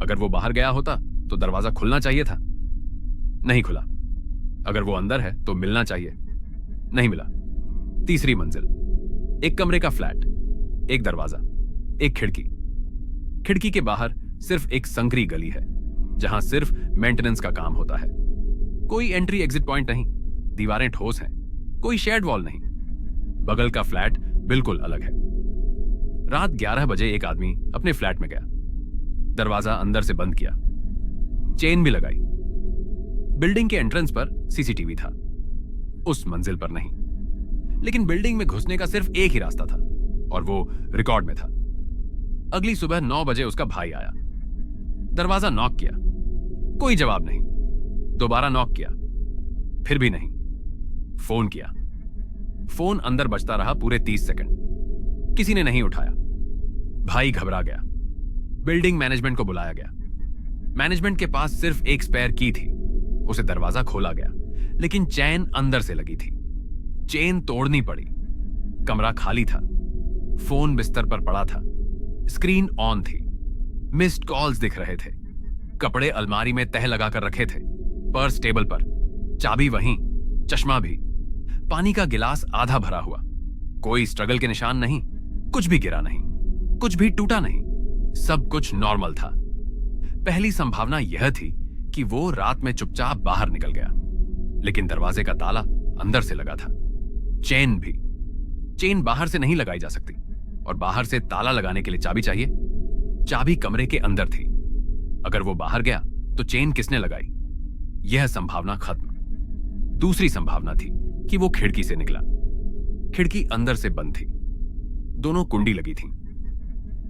अगर वो बाहर गया होता तो दरवाजा खुलना चाहिए था, नहीं खुला। अगर वो अंदर है तो मिलना चाहिए, नहीं मिला। तीसरी मंजिल, एक कमरे का फ्लैट, एक दरवाजा, एक खिड़की। खिड़की के बाहर सिर्फ एक संकरी गली है जहां सिर्फ मेंटेनेंस का काम होता है। कोई एंट्री एग्जिट पॉइंट नहीं, दीवारें ठोस हैं, कोई शेड वॉल नहीं। बगल का फ्लैट बिल्कुल अलग है। रात 11 बजे एक आदमी अपने फ्लैट में गया, दरवाजा अंदर से बंद किया, चेन भी लगाई। बिल्डिंग के एंट्रेंस पर सीसीटीवी था, उस मंजिल पर नहीं। लेकिन बिल्डिंग में घुसने का सिर्फ एक ही रास्ता था और वो रिकॉर्ड में था। अगली सुबह 9 बजे उसका भाई आया, दरवाजा नॉक किया, कोई जवाब नहीं। दोबारा नॉक किया, फिर भी नहीं। फोन किया, फोन अंदर बजता रहा पूरे 30 सेकंड, किसी ने नहीं उठाया। भाई घबरा गया, बिल्डिंग मैनेजमेंट को बुलाया गया। मैनेजमेंट के पास सिर्फ एक स्पेयर की थी, उसे दरवाजा खोला गया, लेकिन चेन अंदर से लगी थी। चेन तोड़नी पड़ी। कमरा खाली था, फोन बिस्तर पर पड़ा था, स्क्रीन ऑन थी, मिस्ड कॉल्स दिख रहे थे, कपड़े अलमारी में तह लगाकर रखे थे, पर्स टेबल पर, चाबी वहीं, चश्मा भी, पानी का गिलास आधा भरा हुआ। कोई स्ट्रगल के निशान नहीं, कुछ भी गिरा नहीं, कुछ भी टूटा नहीं, सब कुछ नॉर्मल था। पहली संभावना यह थी कि वो रात में चुपचाप बाहर निकल गया, लेकिन दरवाजे का ताला अंदर से लगा था। चेन भी, चेन बाहर से नहीं लगाई जा सकती और बाहर से ताला लगाने के लिए चाबी चाहिए। चाबी कमरे के अंदर थी, अगर वो बाहर गया तो चेन किसने लगाई? यह संभावना खत्म। दूसरी संभावना थी कि वो खिड़की से निकला। खिड़की अंदर से बंद थी, दोनों कुंडी लगी थी।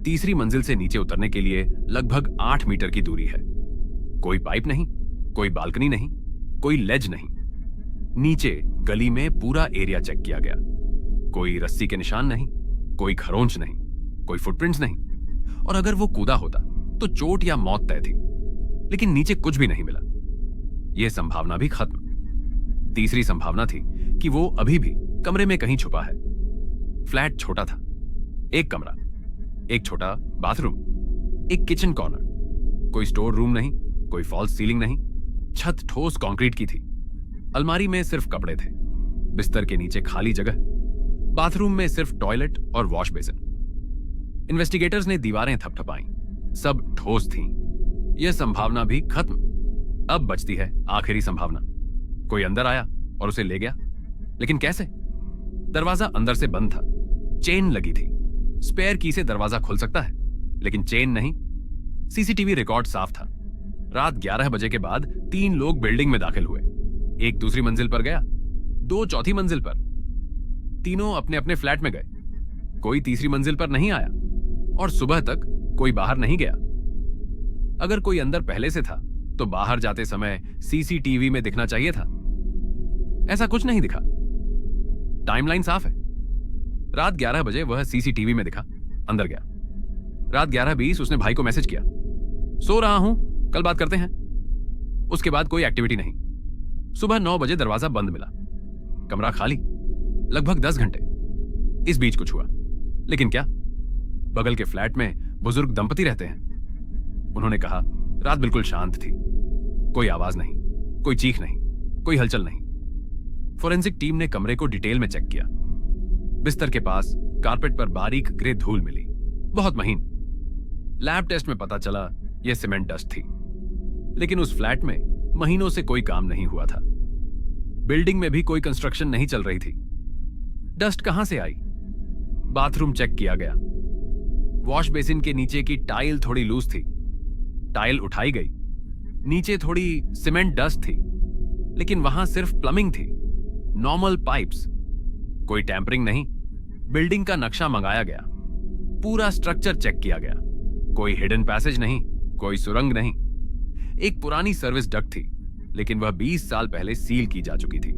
तीसरी मंजिल से नीचे उतरने के लिए लगभग 8 मीटर की दूरी है। कोई पाइप नहीं, कोई बालकनी नहीं, कोई लेज नहीं। नीचे गली में पूरा एरिया चेक किया गया, कोई रस्सी के निशान नहीं, कोई खरोंच नहीं, कोई फुटप्रिंट्स नहीं। और अगर वो कूदा होता तो चोट या मौत तय थी, लेकिन नीचे कुछ भी नहीं मिला। यह संभावना भी खत्म। तीसरी संभावना थी कि वो अभी भी कमरे में कहीं छुपा है। फ्लैट छोटा था, एक कमरा, एक छोटा बाथरूम, एक किचन कॉर्नर, कोई स्टोर रूम नहीं, कोई फॉल्स सीलिंग नहीं, छत ठोस कंक्रीट की थी। अलमारी में सिर्फ कपड़े थे, बिस्तर के नीचे खाली जगह, बाथरूम में सिर्फ टॉयलेट और वॉश बेसिन। इन्वेस्टिगेटर्स ने दीवारें थपथपाई, सब ठोस थीं। यह संभावना भी खत्म। अब बचती है आखिरी संभावना, कोई अंदर आया और उसे ले गया, लेकिन कैसे? दरवाजा अंदर से बंद था, चेन लगी थी। स्पेयर की से दरवाजा खुल सकता है, लेकिन चेन नहीं। सीसीटीवी रिकॉर्ड साफ था। रात 11 बजे के बाद 3 लोग बिल्डिंग में दाखिल हुए। एक दूसरी मंजिल पर गया, 2 चौथी मंजिल पर। तीनों अपने अपने फ्लैट में गए, कोई तीसरी मंजिल पर नहीं आया और सुबह तक कोई बाहर नहीं गया। अगर कोई अंदर पहले से था तो बाहर जाते समय सीसीटीवी में दिखना चाहिए था। ऐसा कुछ नहीं दिखा। टाइमलाइन साफ है। रात 11 बजे वह सीसीटीवी में दिखा, अंदर गया। रात 11:20 उसने भाई को मैसेज किया, सो रहा हूं, कल बात करते हैं। उसके बाद कोई एक्टिविटी नहीं। सुबह 9 बजे दरवाजा बंद मिला, कमरा खाली, लगभग 10 घंटे। इस बीच कुछ हुआ, लेकिन क्या? बगल के फ्लैट में बुजुर्ग दंपति रहते हैं। उन्होंने कहा रात बिल्कुल शांत थी, कोई आवाज नहीं, कोई चीख नहीं, कोई हलचल नहीं। फोरेंसिक टीम ने कमरे को डिटेल में चेक किया। बिस्तर के पास कारपेट पर बारीक ग्रे धूल मिली, बहुत महीन। लैब टेस्ट में पता चला यह सीमेंट डस्ट थी, लेकिन उस फ्लैट में महीनों से कोई काम नहीं हुआ था। बिल्डिंग में भी कोई कंस्ट्रक्शन नहीं चल रही थी। डस्ट कहां से आई? बाथरूम चेक किया गया। वॉश बेसिन के नीचे की टाइल थोड़ी लूज थी, टाइल उठाई गई। नीचे थोड़ी सीमेंट डस्ट थी, लेकिन वहां सिर्फ प्लम्बिंग थी, नॉर्मल पाइप्स, कोई टैंपरिंग नहीं। बिल्डिंग का नक्शा मंगाया गया, पूरा स्ट्रक्चर चेक किया गया, कोई हिडन पैसेज नहीं, कोई सुरंग नहीं। एक पुरानी सर्विस डक्ट थी, लेकिन वह 20 साल पहले सील की जा चुकी थी।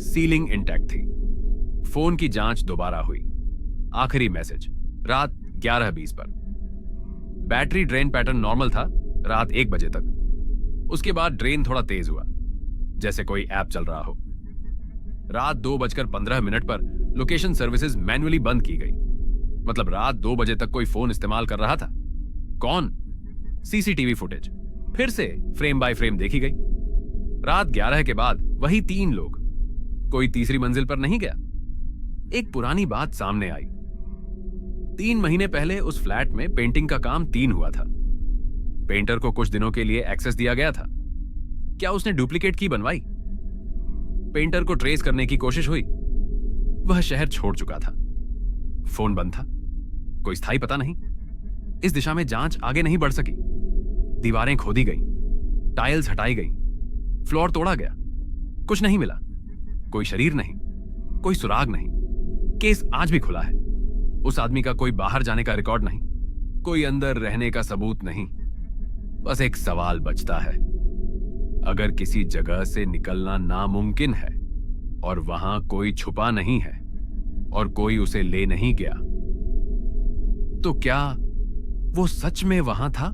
सीलिंग इंटैक्ट थी। फोन की जांच दोबारा हुई। आखिरी मैसेज रात 11:20 पर। बैटरी ड्रेन पैटर्न नॉर्मल था रात 1 बजे तक। उसके बाद ड्रेन थोड़ा तेज हुआ, जैसे कोई ऐप चल रहा हो। रात 2:15 पर लोकेशन सर्विसेज मैन्युअली बंद की गई। मतलब रात 2 बजे तक कोई फोन इस्तेमाल कर रहा था। कौन? सीसीटीवी फुटेज फिर से फ्रेम बाय फ्रेम देखी गई। रात 11 के बाद वही 3 लोग। कोई तीसरी मंजिल पर नहीं गया। एक पुरानी बात सामने आई। 3 महीने पहले उस फ्लैट में पेंटिंग का काम 3 हुआ था। पेंटर को कुछ दिनों के लिए एक्सेस दिया गया था। क्या उसने डुप्लीकेट की बनवाई? पेंटर को ट्रेस करने की कोशिश हुई। वह शहर छोड़ चुका था। फोन बंद था। कोई स्थायी पता नहीं। इस दिशा में जांच आगे नहीं बढ़ सकी। दीवारें खोदी गईं, टाइल्स हटाई गईं, फ्लोर तोड़ा गया। कुछ नहीं मिला। कोई शरीर नहीं, कोई सुराग नहीं। केस आज भी खुला है। उस आदमी का कोई बाहर जाने का रिकॉर्ड नहीं, कोई अंदर रहने का सबूत नहीं। बस एक सवाल बचता है। अगर किसी जगह से निकलना नामुमकिन है और वहां कोई छुपा नहीं है और कोई उसे ले नहीं गया, तो क्या वो सच में वहां था?